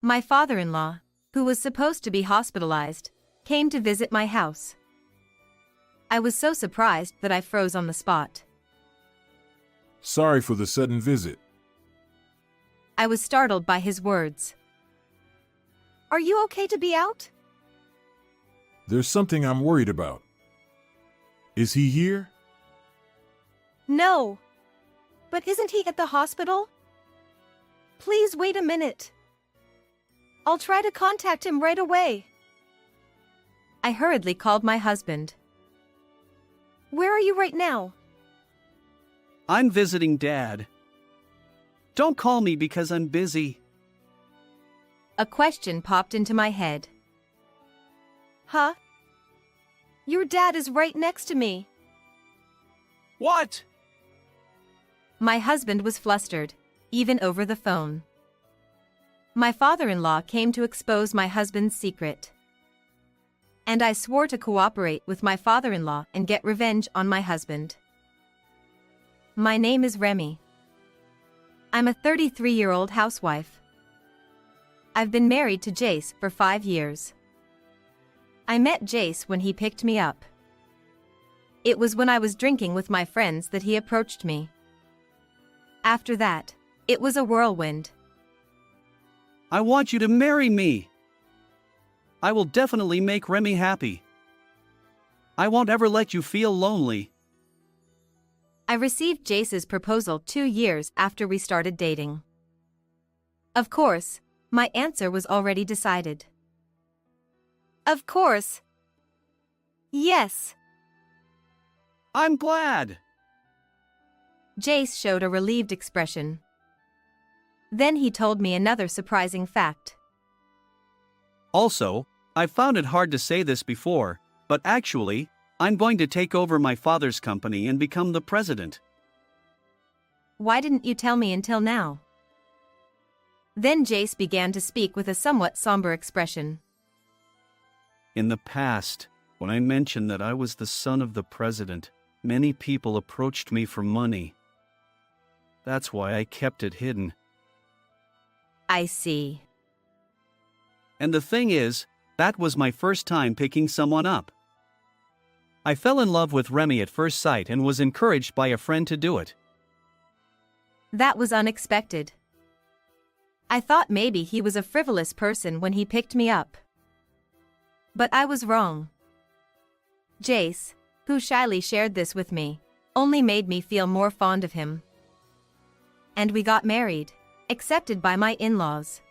My father-in-law, who was supposed to be hospitalized, came to visit my house. I was so surprised that I froze on the spot. Sorry for the sudden visit. I was startled by his words. Are you okay to be out? There's something I'm worried about. Is he here? No. But isn't he at the hospital? Please wait a minute. I'll try to contact him right away. I hurriedly called my husband. Where are you right now? I'm visiting Dad. Don't call me because I'm busy. A question popped into my head. Huh? Your dad is right next to me. What? My husband was flustered, even over the phone. My father-in-law came to expose my husband's secret. And I swore to cooperate with my father-in-law and get revenge on my husband. My name is Remy. I'm a 33-year-old housewife. I've been married to Jace for 5 years. I met Jace when he picked me up. It was when I was drinking with my friends that he approached me. After that, it was a whirlwind. I want you to marry me. I will definitely make Remy happy. I won't ever let you feel lonely. I received Jace's proposal 2 years after we started dating. Of course, my answer was already decided. Of course. Yes. I'm glad. Jace showed a relieved expression. Then he told me another surprising fact. Also, I found it hard to say this before, but actually, I'm going to take over my father's company and become the president. Why didn't you tell me until now? Then Jace began to speak with a somewhat somber expression. In the past, when I mentioned that I was the son of the president, many people approached me for money. That's why I kept it hidden. I see. And the thing is, that was my first time picking someone up. I fell in love with Remy at first sight and was encouraged by a friend to do it. That was unexpected. I thought maybe he was a frivolous person when he picked me up. But I was wrong. Jace, who shyly shared this with me, only made me feel more fond of him. And we got married, accepted by my in-laws.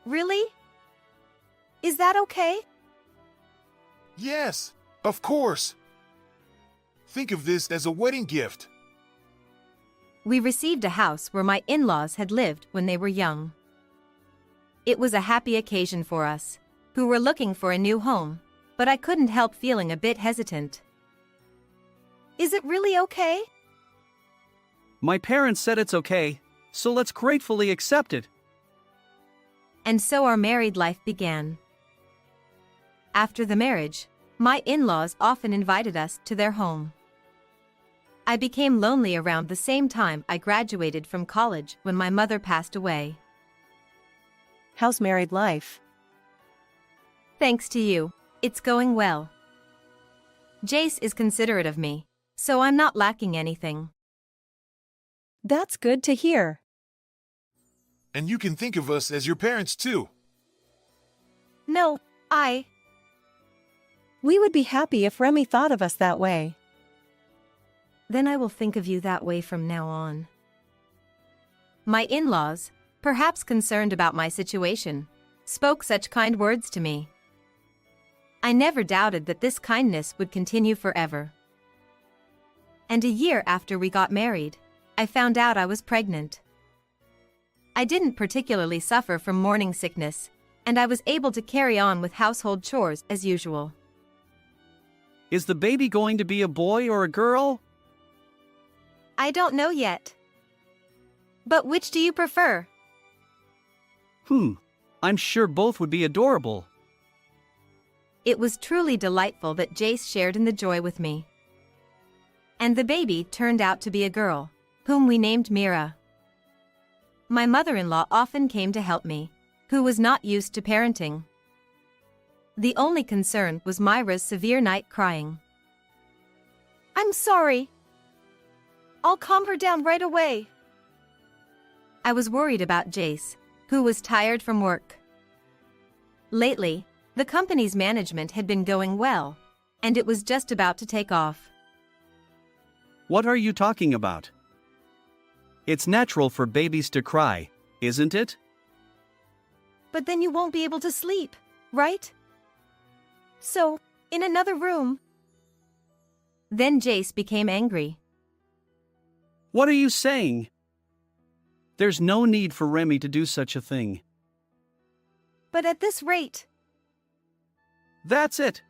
Really? Is that okay? Yes, of course. Think of this as a wedding gift. We received a house where my in-laws had lived when they were young. It was a happy occasion for us, who were looking for a new home, but I couldn't help feeling a bit hesitant. Is it really okay? My parents said it's okay, so let's gratefully accept it. And so our married life began. After the marriage, my in-laws often invited us to their home. I became lonely around the same time I graduated from college when my mother passed away. How's married life? Thanks to you, it's going well. Jace is considerate of me, so I'm not lacking anything. That's good to hear. And you can think of us as your parents too. No, We would be happy if Remy thought of us that way. Then I will think of you that way from now on. My in-laws, perhaps concerned about my situation, spoke such kind words to me. I never doubted that this kindness would continue forever. And a year after we got married, I found out I was pregnant. I didn't particularly suffer from morning sickness, and I was able to carry on with household chores as usual. Is the baby going to be a boy or a girl? I don't know yet. But which do you prefer? I'm sure both would be adorable. It was truly delightful that Jace shared in the joy with me. And the baby turned out to be a girl, whom we named Mira. My mother-in-law often came to help me, who was not used to parenting. The only concern was Myra's severe night crying. I'm sorry. I'll calm her down right away. I was worried about Jace, who was tired from work. Lately, the company's management had been going well, and it was just about to take off. What are you talking about? It's natural for babies to cry, isn't it? But then you won't be able to sleep, right? So, in another room. Then Jace became angry. What are you saying? There's no need for Remy to do such a thing. But at this rate. That's it.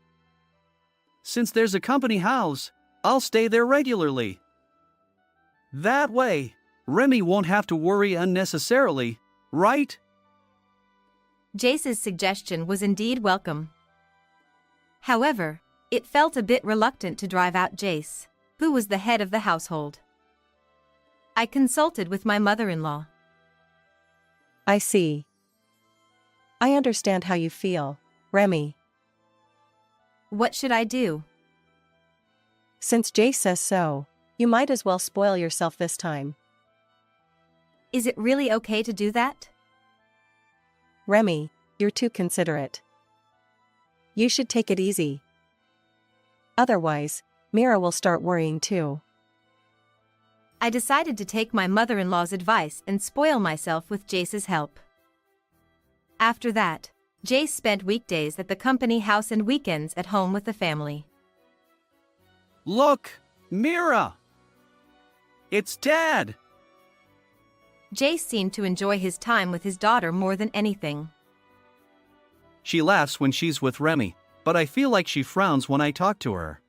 Since there's a company house, I'll stay there regularly. That way, Remy won't have to worry unnecessarily, right? Jace's suggestion was indeed welcome. However, it felt a bit reluctant to drive out Jace, who was the head of the household. I consulted with my mother-in-law. I see. I understand how you feel, Remy. What should I do? Since Jay says so, you might as well spoil yourself this time. Is it really okay to do that? Remy, you're too considerate. You should take it easy. Otherwise, Mira will start worrying too. I decided to take my mother-in-law's advice and spoil myself with Jace's help. After that, Jace spent weekdays at the company house and weekends at home with the family. Look, Mira! It's Dad! Jace seemed to enjoy his time with his daughter more than anything. She laughs when she's with Remy, but I feel like she frowns when I talk to her.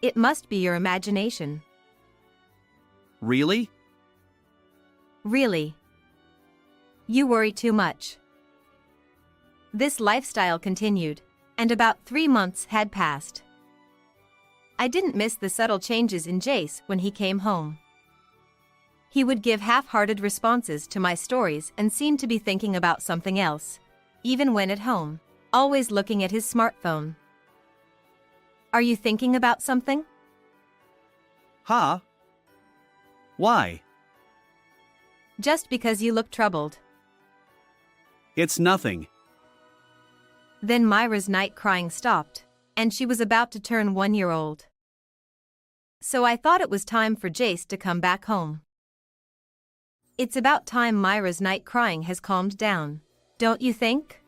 It must be your imagination. Really? Really. You worry too much. This lifestyle continued, and about 3 months had passed. I didn't miss the subtle changes in Jace when he came home. He would give half-hearted responses to my stories and seemed to be thinking about something else, even when at home, always looking at his smartphone. Are you thinking about something? Huh? Why? Just because you look troubled. It's nothing. Then Myra's night crying stopped, and she was about to turn 1 year old. So I thought it was time for Jace to come back home. It's about time Myra's night crying has calmed down, don't you think?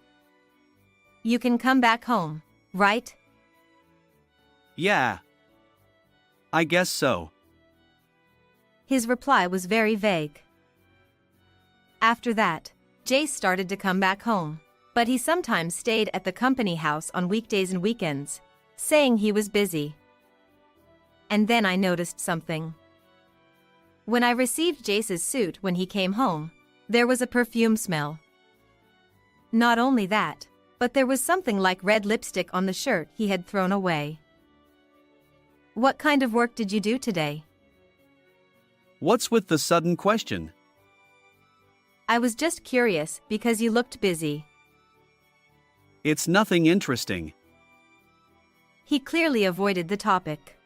You can come back home, right? Yeah. I guess so. His reply was very vague. After that, Jace started to come back home, but he sometimes stayed at the company house on weekdays and weekends, saying he was busy. And then I noticed something. When I received Jace's suit when he came home, there was a perfume smell. Not only that, but there was something like red lipstick on the shirt he had thrown away. What kind of work did you do today? What's with the sudden question? I was just curious because you looked busy. It's nothing interesting. He clearly avoided the topic.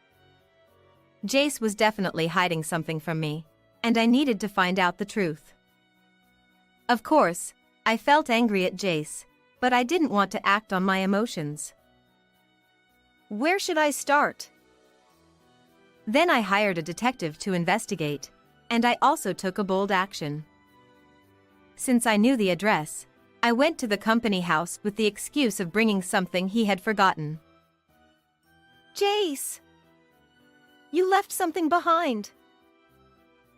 Jace was definitely hiding something from me, and I needed to find out the truth. Of course, I felt angry at Jace, but I didn't want to act on my emotions. Where should I start? Then I hired a detective to investigate, and I also took a bold action. Since I knew the address, I went to the company house with the excuse of bringing something he had forgotten. Jace! You left something behind.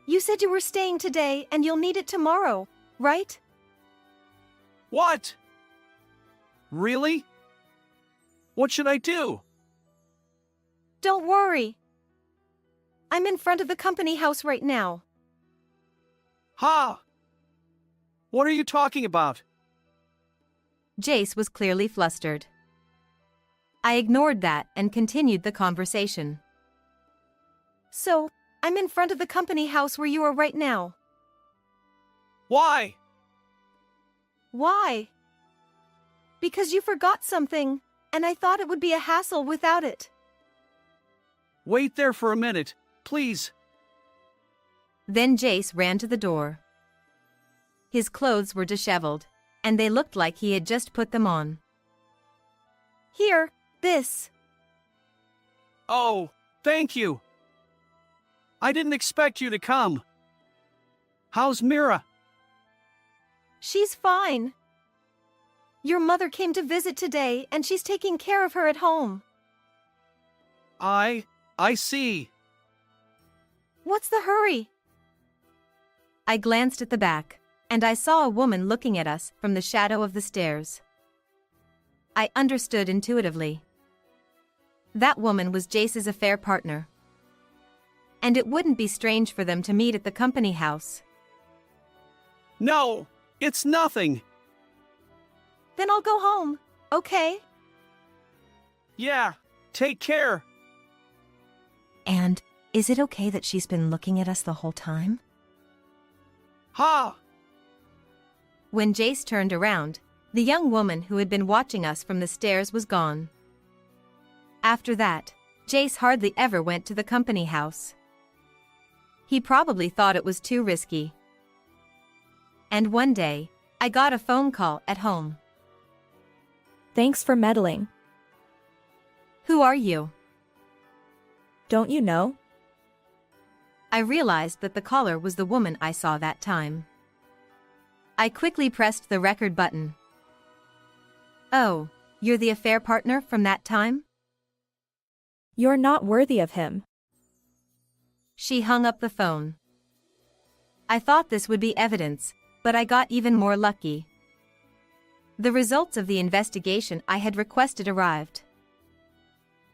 You said you were staying today and you'll need it tomorrow, right? What? Really? What should I do? Don't worry. I'm in front of the company house right now. Ha! What are you talking about? Jace was clearly flustered. I ignored that and continued the conversation. So, I'm in front of the company house where you are right now. Why? Why? Because you forgot something, and I thought it would be a hassle without it. Wait there for a minute, please. Then Jace ran to the door. His clothes were disheveled, and they looked like he had just put them on. Here, this. Oh, thank you. I didn't expect you to come. How's Mira? She's fine. Your mother came to visit today, and she's taking care of her at home. I see. What's the hurry? I glanced at the back, and I saw a woman looking at us from the shadow of the stairs. I understood intuitively. That woman was Jace's affair partner. And it wouldn't be strange for them to meet at the company house. No, it's nothing. Then I'll go home, okay? Yeah, take care. And is it okay that she's been looking at us the whole time? Ha! When Jace turned around, the young woman who had been watching us from the stairs was gone. After that, Jace hardly ever went to the company house. He probably thought it was too risky. And one day, I got a phone call at home. Thanks for meddling. Who are you? Don't you know? I realized that the caller was the woman I saw that time. I quickly pressed the record button. Oh, you're the affair partner from that time? You're not worthy of him. She hung up the phone. I thought this would be evidence, but I got even more lucky. The results of the investigation I had requested arrived.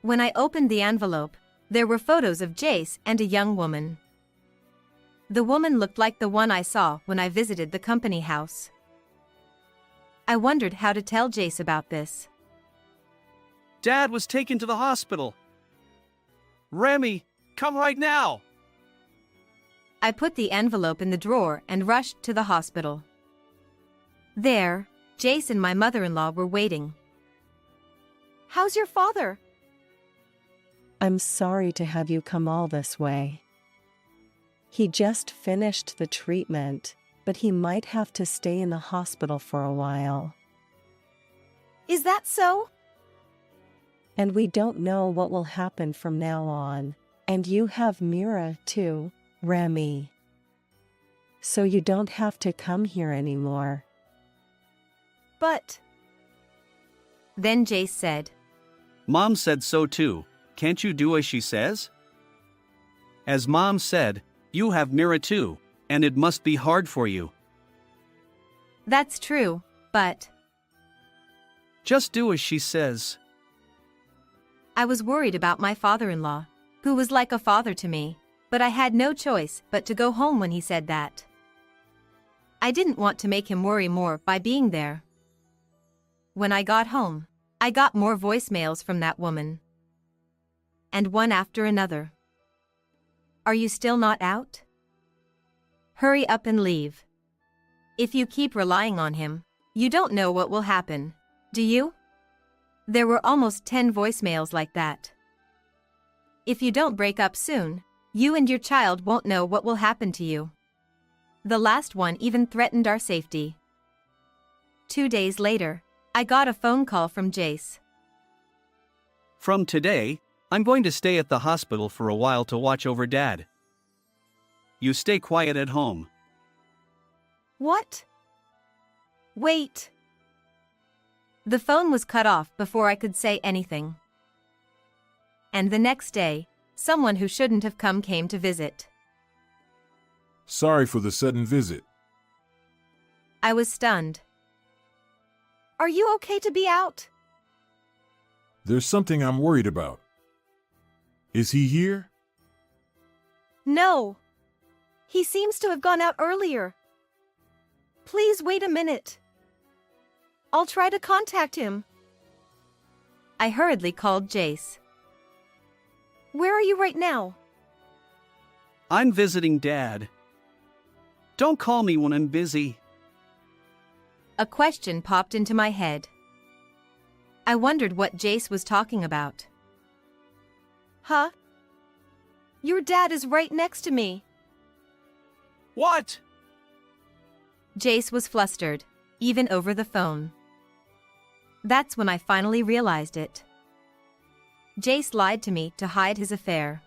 When I opened the envelope, there were photos of Jace and a young woman. The woman looked like the one I saw when I visited the company house. I wondered how to tell Jace about this. Dad was taken to the hospital. Remy, come right now. I put the envelope in the drawer and rushed to the hospital. There, Jace and my mother-in-law were waiting. How's your father? I'm sorry to have you come all this way. He just finished the treatment, but he might have to stay in the hospital for a while. Is that so? And we don't know what will happen from now on. And you have Mira too, Remy. So you don't have to come here anymore. But... Then Jace said, Mom said so too. Can't you do as she says? As Mom said, you have Mira too, and it must be hard for you. That's true, but... Just do as she says. I was worried about my father-in-law, who was like a father to me, but I had no choice but to go home when he said that. I didn't want to make him worry more by being there. When I got home, I got more voicemails from that woman. And one after another. Are you still not out? Hurry up and leave. If you keep relying on him, you don't know what will happen, do you? There were almost 10 voicemails like that. If you don't break up soon, you and your child won't know what will happen to you. The last one even threatened our safety. 2 days later, I got a phone call from Jace. From today, I'm going to stay at the hospital for a while to watch over Dad. You stay quiet at home. What? Wait. The phone was cut off before I could say anything. And the next day, someone who shouldn't have come came to visit. Sorry for the sudden visit. I was stunned. Are you okay to be out? There's something I'm worried about. Is he here? No. He seems to have gone out earlier. Please wait a minute. I'll try to contact him. I hurriedly called Jace. Where are you right now? I'm visiting Dad. Don't call me when I'm busy. a question popped into my head. I wondered what Jace was talking about. Huh? Your dad is right next to me. What? Jace was flustered, even over the phone. That's when I finally realized it. Jace lied to me to hide his affair.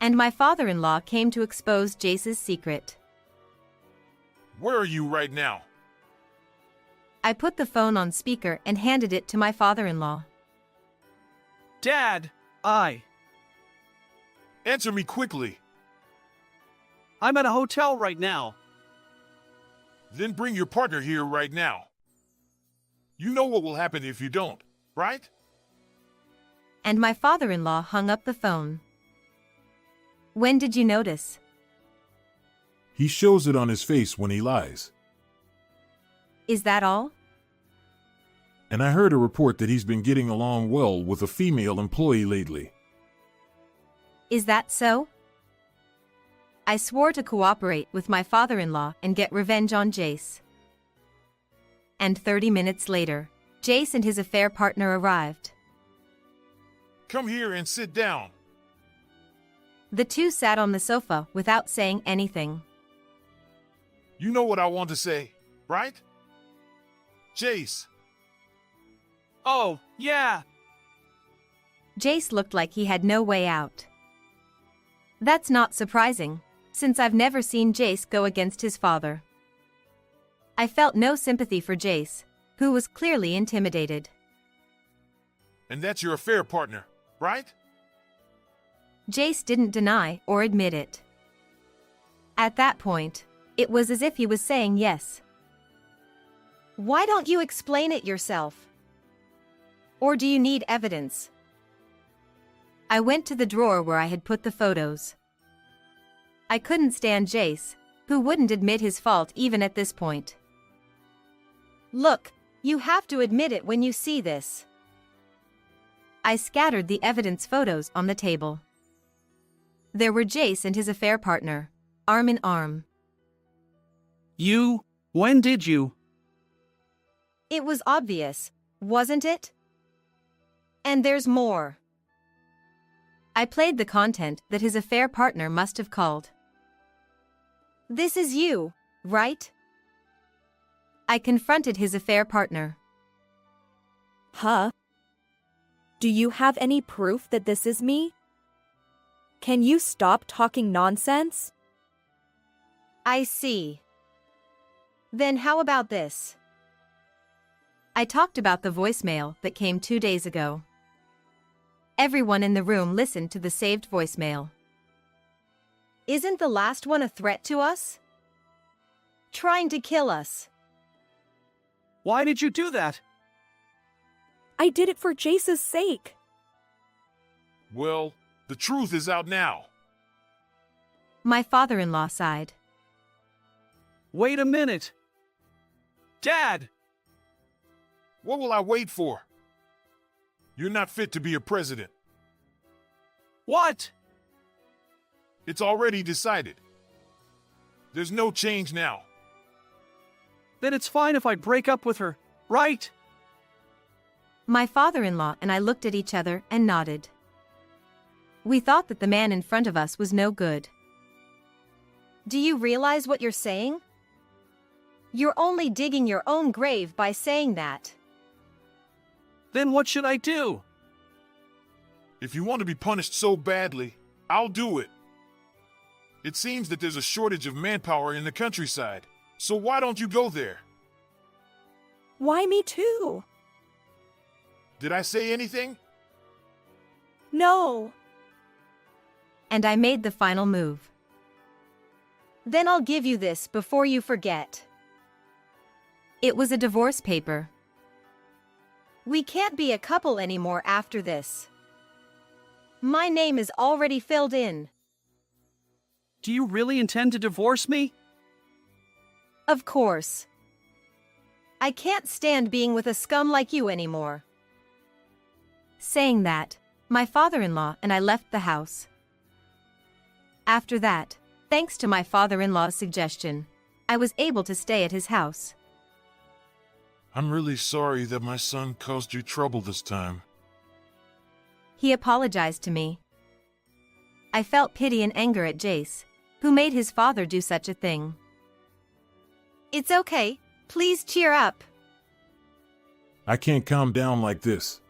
And my father-in-law came to expose Jace's secret. Where are you right now? I put the phone on speaker and handed it to my father-in-law. Dad, Answer me quickly. I'm at a hotel right now. Then bring your partner here right now. You know what will happen if you don't, right? And my father-in-law hung up the phone. When did you notice? He shows it on his face when he lies. Is that all? And I heard a report that he's been getting along well with a female employee lately. Is that so? I swore to cooperate with my father-in-law and get revenge on Jace. And 30 minutes later, Jace and his affair partner arrived. Come here and sit down. The two sat on the sofa without saying anything. You know what I want to say, right? Jace. Oh, yeah. Jace looked like he had no way out. That's not surprising, since I've never seen Jace go against his father. I felt no sympathy for Jace, who was clearly intimidated. And that's your affair partner, right? Jace didn't deny or admit it. At that point, it was as if he was saying yes. Why don't you explain it yourself? Or do you need evidence? I went to the drawer where I had put the photos. I couldn't stand Jace, who wouldn't admit his fault even at this point. Look, you have to admit it when you see this. I scattered the evidence photos on the table. There were Jace and his affair partner, arm in arm. When did you? It was obvious, wasn't it? And there's more. I played the content that his affair partner must have called. This is you, right? I confronted his affair partner. Huh? Do you have any proof that this is me? Can you stop talking nonsense? I see. Then how about this? I talked about the voicemail that came 2 days ago. Everyone in the room listened to the saved voicemail. Isn't the last one a threat to us? Trying to kill us. Why did you do that? I did it for Jace's sake. Well, the truth is out now. My father-in-law sighed. Wait a minute. Dad! What will I wait for? You're not fit to be a president. What? It's already decided. There's no change now. Then it's fine if I break up with her, right? My father-in-law and I looked at each other and nodded. We thought that the man in front of us was no good. Do you realize what you're saying? You're only digging your own grave by saying that. Then what should I do? If you want to be punished so badly, I'll do it. It seems that there's a shortage of manpower in the countryside, so why don't you go there? Why me too? Did I say anything? No. And I made the final move. Then I'll give you this before you forget. It was a divorce paper. We can't be a couple anymore after this. My name is already filled in. Do you really intend to divorce me? Of course. I can't stand being with a scum like you anymore. Saying that, my father-in-law and I left the house. After that, thanks to my father-in-law's suggestion, I was able to stay at his house. I'm really sorry that my son caused you trouble this time. He apologized to me. I felt pity and anger at Jace, who made his father do such a thing. It's okay. Please cheer up. I can't calm down like this.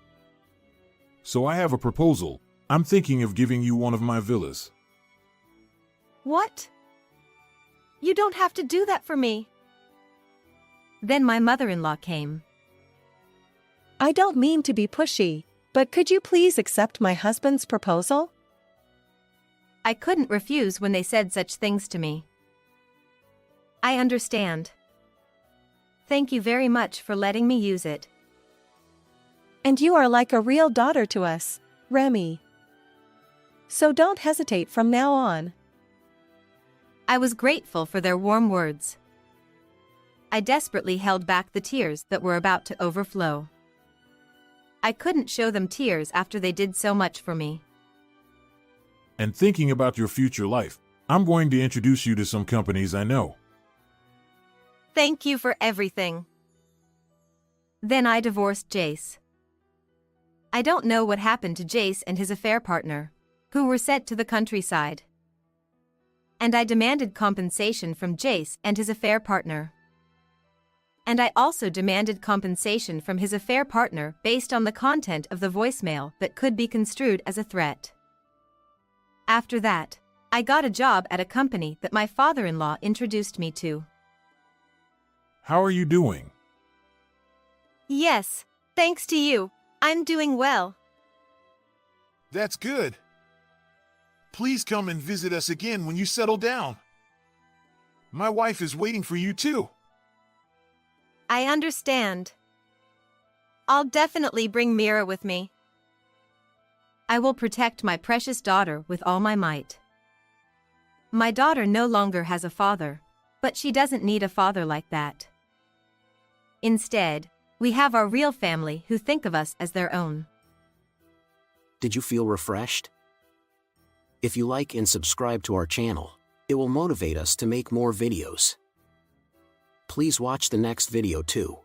So I have a proposal. I'm thinking of giving you one of my villas. What? You don't have to do that for me. Then my mother-in-law came. I don't mean to be pushy, but could you please accept my husband's proposal? I couldn't refuse when they said such things to me. I understand. Thank you very much for letting me use it. And you are like a real daughter to us, Remy. So don't hesitate from now on. I was grateful for their warm words. I desperately held back the tears that were about to overflow. I couldn't show them tears after they did so much for me. And thinking about your future life, I'm going to introduce you to some companies I know. Thank you for everything. Then I divorced Jace. I don't know what happened to Jace and his affair partner, who were sent to the countryside. And I demanded compensation from Jace and his affair partner. And I also demanded compensation from his affair partner based on the content of the voicemail that could be construed as a threat. After that, I got a job at a company that my father-in-law introduced me to. How are you doing? Yes, thanks to you, I'm doing well. That's good. Please come and visit us again when you settle down. My wife is waiting for you too. I understand. I'll definitely bring Mira with me. I will protect my precious daughter with all my might. My daughter no longer has a father, but she doesn't need a father like that. Instead, we have our real family who think of us as their own. Did you feel refreshed? If you like and subscribe to our channel, it will motivate us to make more videos. Please watch the next video too.